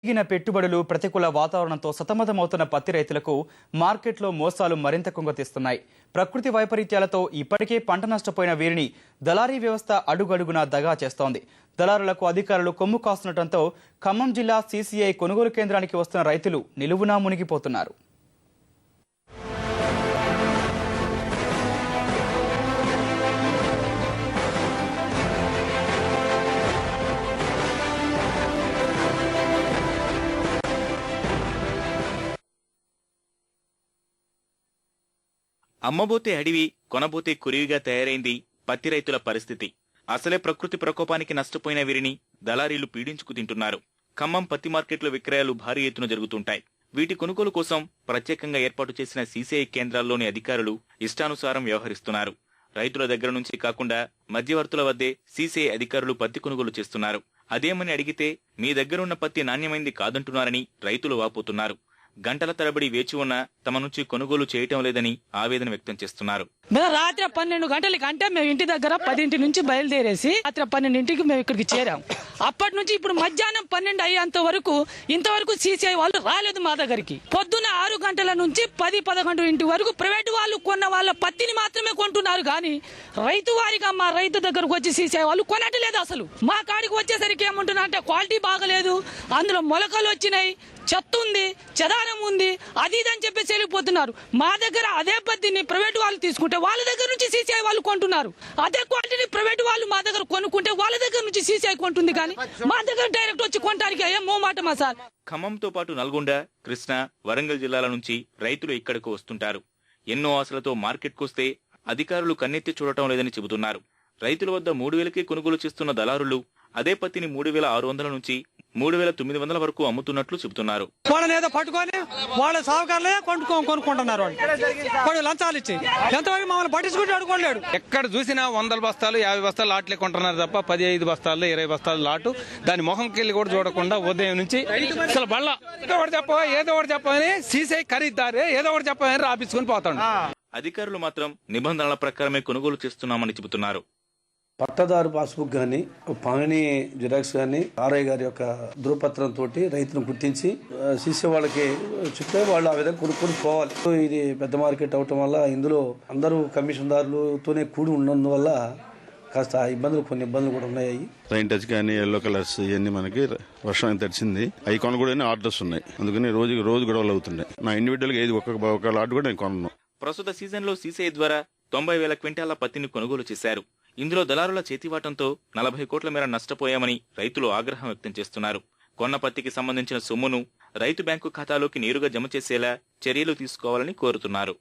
పెరిగిన పెట్టుబడులు ప్రతికూల వాతావరణంతో సతమతమవుతున్న పత్తి రైతులకు మార్కెట్లో మోసాలు మరింత కుంగతీస్తున్నాయి. ప్రకృతి వైపరీత్యాలతో ఇప్పటికే పంట నష్టపోయిన వీరిని దళారీ వ్యవస్థ అడుగడుగునా దగా చేస్తోంది. దళారులకు అధికారులు కొమ్ము కాస్తుండటంతో ఖమ్మం జిల్లా సీసీఐ కొనుగోలు కేంద్రానికి వస్తున్న రైతులు నిలువునా మునిగిపోతున్నారు. అమ్మబోతే అడివి, కొనబోతే కురివిగా తయారైంది పత్తి రైతుల పరిస్థితి. అసలే ప్రకృతి ప్రకోపానికి నష్టపోయిన వీరిని దళారీలు పీడించుకు తింటున్నారు. ఖమ్మం పత్తి మార్కెట్లో విక్రయాలు భారీ ఎత్తున జరుగుతుంటాయి. వీటి కొనుగోలు కోసం ప్రత్యేకంగా ఏర్పాటు చేసిన సీసీఐ కేంద్రాల్లోని అధికారులు ఇష్టానుసారం వ్యవహరిస్తున్నారు. రైతుల దగ్గర నుంచి కాకుండా మధ్యవర్తుల వద్దే సీసీఐ అధికారులు పత్తి కొనుగోలు చేస్తున్నారు. అదేమని అడిగితే మీ దగ్గరున్న పత్తి నాణ్యమైంది కాదంటున్నారని రైతులు వాపోతున్నారు. గంటల తరబడి వేచి ఉన్నా తమ నుంచి కొనుగోలు చేయటం లేదని ఆవేదన వ్యక్తం చేస్తున్నారు. రాత్రి 12 గంటలకి అంటే మేము ఇంటి దగ్గర 10 నుంచి బయలుదేరేసి రాత్రి 12 మేము ఇక్కడికి చేరాం. అప్పటి నుంచి ఇప్పుడు మధ్యాహ్నం 12 అయ్యేంత వరకు ఇంతవరకు సీసీఐ వాళ్ళు రాలేదు మా దగ్గరికి. పొద్దున్న 6 గంటల నుంచి 10-11 వరకు ప్రైవేట్ వాళ్ళు కొన్న వాళ్ళ పత్తిని మాత్రమే కొంటున్నారు కానీ రైతు వారిగా మా రైతు దగ్గరకు వచ్చి సీసీఐ వాళ్ళు కొనట్లేదు. అసలు మా కాడికి వచ్చేసరికి ఏముంటున్నా అంటే క్వాలిటీ బాగలేదు, అందులో మొలకలు వచ్చినాయి, చెత్త ఉంది, చెదారం ఉంది, అది ఇదని చెప్పేసి వెళ్ళిపోతున్నారు. మా దగ్గర అదే పత్తిని ప్రైవేట్ వాళ్ళు తీసుకుంటే వాళ్ళ దగ్గర నుంచి సీసీఐ వాళ్ళు కొంటున్నారు. అదే క్వాలిటీని ప్రైవేట్ వాళ్ళు మా దగ్గర కొనుక్కుంటే వాళ్ళ దగ్గర నుంచి సీసీఐ కొంటుంది కానీ మా దగ్గర డైరెక్ట్ వచ్చి కొనడానికి ఏం మోమాటమా సార్? ఖమ్మంతో పాటు నల్గొండ, కృష్ణా, వరంగల్ జిల్లాల నుంచి రైతులు ఇక్కడకు వస్తుంటారు. ఎన్నో ఆశలతో మార్కెట్కొస్తే అధికారులు కన్నెత్తి చూడటం లేదని చెబుతున్నారు. రైతుల వద్ద 3,000కి కొనుగోలు చేస్తున్న దళారులు అదే పత్తిని 3,600 నుంచి 3,900 వరకు అమ్ముతున్నట్లు చెబుతున్నారు. వాళ్ళనేదో పట్టుకొని వాళ్ళ సాగుకారులే కొనుక్కుంటున్నారు. వాళ్ళు లంచాలు ఇచ్చి ఎంతవరకు మమ్మల్ని పట్టించుకుంటూ అడుకోలేడు. ఎక్కడ చూసినా 100 బస్తాలు 50 బస్తాలు లాట్లే కొంటున్నారు తప్ప 15 బస్తాలు 20 బస్తాలు లాటు దాని మొహంకి వెళ్ళి కూడా చూడకుండా ఉదయం నుంచి అసలు బళ్ళ ఏదో ఒకటి చెప్పని సీసీఐ ఖరీదారే ఏదో ఒకటి చెప్పని రాపించుకుని పోతాడు. అధికారులు మాత్రం నిబంధనల ప్రకారమే కొనుగోలు చేస్తున్నామని చెబుతున్నారు. పట్టదారు పాస్బుక్ గానీ, పాని జిరాక్స్ గానీ, ఆర్ఐ గారి యొక్క ధృవపత్రంతో రైతును గుర్తించి సీసీ వాళ్ళకి చెప్తే వాళ్ళు ఆ విధంగా కొనుక్కొని పోవాలి. ఇది పెద్ద మార్కెట్ అవటం వల్ల ఇందులో అందరూ కమిషన్దారులతోనే కూడి ఉన్నందువల్ల కాస్త కొన్ని ఇబ్బందులు కూడా ఉన్నాయి. రైన్ టచ్ కానీ ఎల్లో కలర్స్ ఇవన్నీ మనకి వర్షం తడిచింది. అవి కొనకూడని ఆర్డర్స్ ఉన్నాయి. అందుకని రోజు గొడవలు అవుతున్నాయి. నా ఇండివిజువల్ గా ఏది ఒక లాట్ కూడా నేను కొనను. ప్రస్తుత సీజన్ లో సీసీఐ ద్వారా 90,000 క్వింటాల పత్తిని కొనుగోలు చేశారు. ఇందులో దళారుల చేతివాటంతో 40 కోట్ల మేర నష్టపోయామని రైతులు ఆగ్రహం వ్యక్తం చేస్తున్నారు. కొన్న పత్తికి సంబంధించిన సొమ్మును రైతు బ్యాంకు ఖాతాలోకి నేరుగా జమ చేసేలా చర్యలు తీసుకోవాలని కోరుతున్నారు.